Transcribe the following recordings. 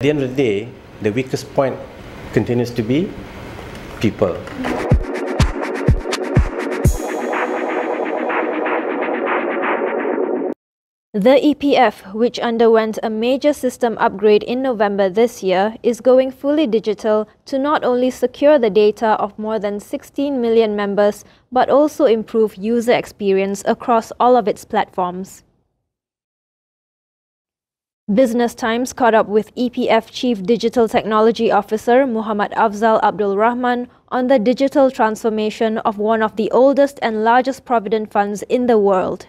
the end of the day, the weakest point continues to be people. The EPF, which underwent a major system upgrade in November this year, is going fully digital to not only secure the data of more than 16 million members, but also improve user experience across all of its platforms. Business Times caught up with EPF Chief Digital Technology Officer Muhammad Afhzal Abdul Rahman on the digital transformation of one of the oldest and largest provident funds in the world.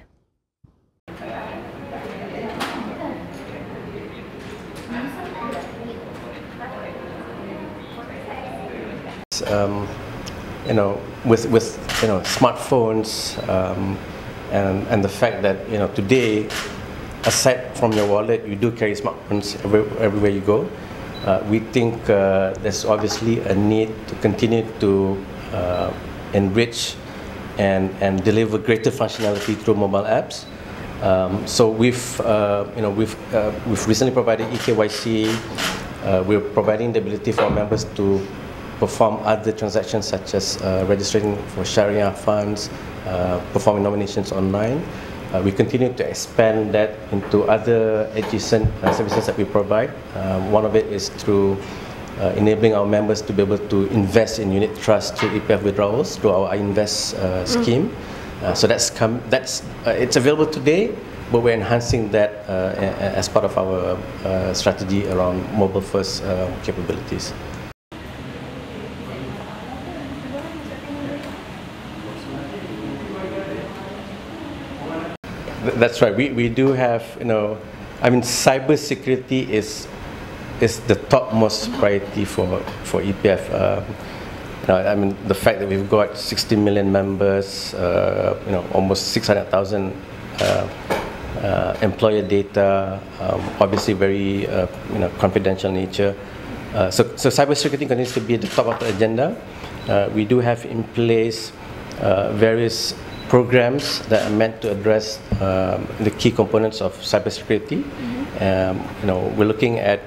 With smartphones and the fact that today, aside from your wallet, you do carry smartphones everywhere you go. We think there's obviously a need to continue to enrich and deliver greater functionality through mobile apps. So we've recently provided eKYC. We're providing the ability for members to perform other transactions such as registering for Sharia funds, performing nominations online. We continue to expand that into other adjacent services that we provide. One of it is through enabling our members to be able to invest in unit trust through EPF withdrawals through our iInvest scheme. So it's available today, but we're enhancing that as part of our strategy around mobile-first capabilities. That's right. We do have, cyber security is the topmost priority for EPF. The fact that we've got 16 million members, almost 600,000 employer data, obviously very confidential nature. So cybersecurity continues to be at the top of the agenda. We do have in place various programs that are meant to address the key components of cybersecurity. We're looking at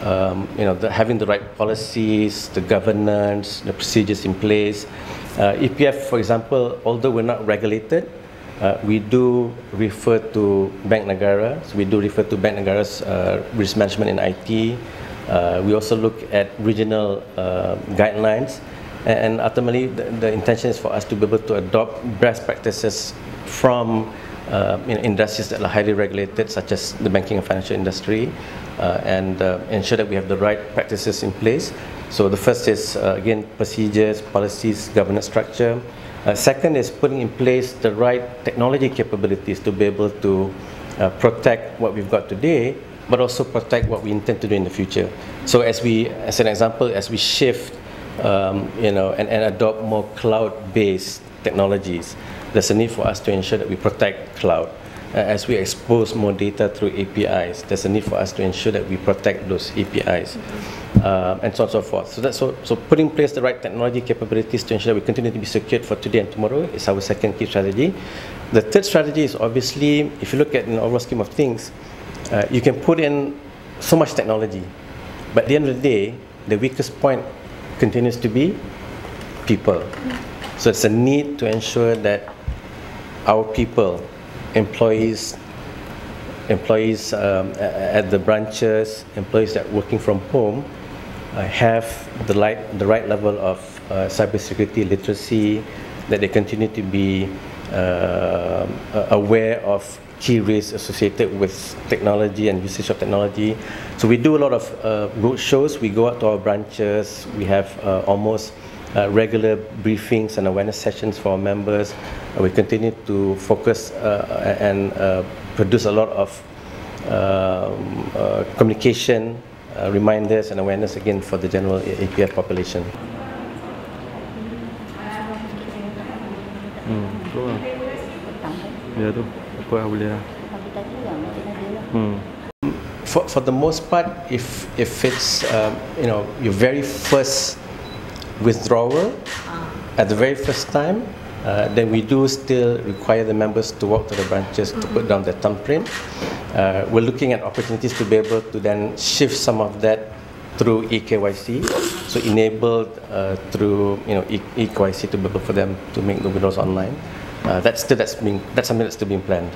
having the right policies, the governance, the procedures in place. EPF, for example, although we're not regulated, we do refer to Bank Negara. So we do refer to Bank Negara's risk management in IT. We also look at regional guidelines. And ultimately, the intention is for us to be able to adopt best practices from industries that are highly regulated, such as the banking and financial industry, and ensure that we have the right practices in place. So the first is, again, procedures, policies, governance structure. Second is putting in place the right technology capabilities to be able to protect what we've got today, but also protect what we intend to do in the future. So as an example, as we shift and adopt more cloud-based technologies, there's a need for us to ensure that we protect cloud. As we expose more data through APIs, there's a need for us to ensure that we protect those APIs, and so on and so forth. So putting in place the right technology capabilities to ensure that we continue to be secured for today and tomorrow is our second key strategy. The third strategy is obviously, if you look at the overall scheme of things, you can put in so much technology, but at the end of the day, the weakest point continues to be people. So it's a need to ensure that our people, employees at the branches, employees that are working from home, have the right level of cybersecurity literacy, that they continue to be aware of key risks associated with technology and usage of technology. So we do a lot of road shows. We go out to our branches. We have almost regular briefings and awareness sessions for our members. We continue to focus and produce a lot of communication, reminders and awareness again for the general EPF population. For the most part, if it's your very first withdrawal at the very first time, then we do still require the members to walk to the branches to put down their thumbprint. We're looking at opportunities to be able to then shift some of that through eKYC, so enabled through eKYC to be able for them to make the withdrawals online. That's something that's still being planned.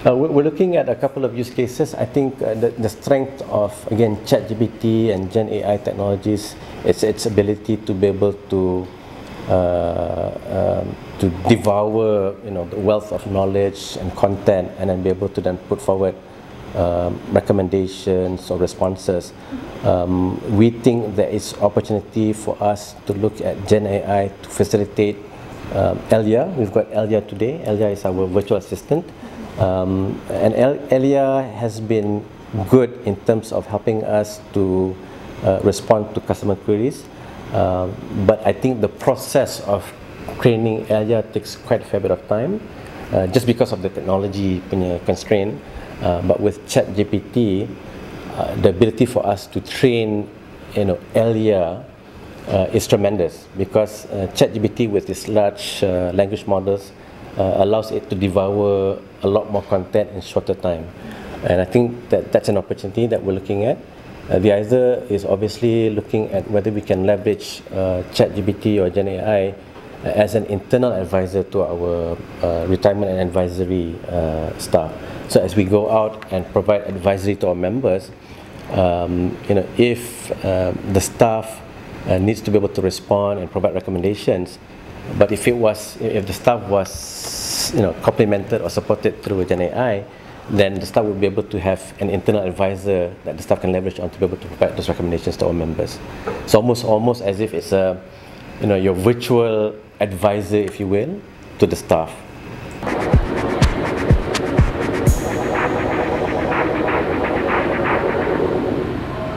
We're looking at a couple of use cases. I think the strength of, again, ChatGPT and Gen AI technologies, its ability to be able to devour the wealth of knowledge and content, and then be able to then put forward recommendations or responses. We think there is opportunity for us to look at Gen AI to facilitate Elia. We've got Elia today. Elia is our virtual assistant. And Elia has been good in terms of helping us to respond to customer queries. But I think the process of training Elia takes quite a fair bit of time, just because of the technology constraint. But with ChatGPT, the ability for us to train Elia is tremendous, because ChatGPT with its large language models allows it to devour a lot more content in shorter time. And I think that's an opportunity that we're looking at. The other is obviously looking at whether we can leverage ChatGPT or Gen AI as an internal advisor to our retirement and advisory staff. So as we go out and provide advisory to our members, if the staff needs to be able to respond and provide recommendations, but if the staff was complemented or supported through Gen AI, then the staff will be able to have an internal advisor that the staff can leverage on to be able to provide those recommendations to our members. So almost as if it's your virtual advisor, if you will, to the staff.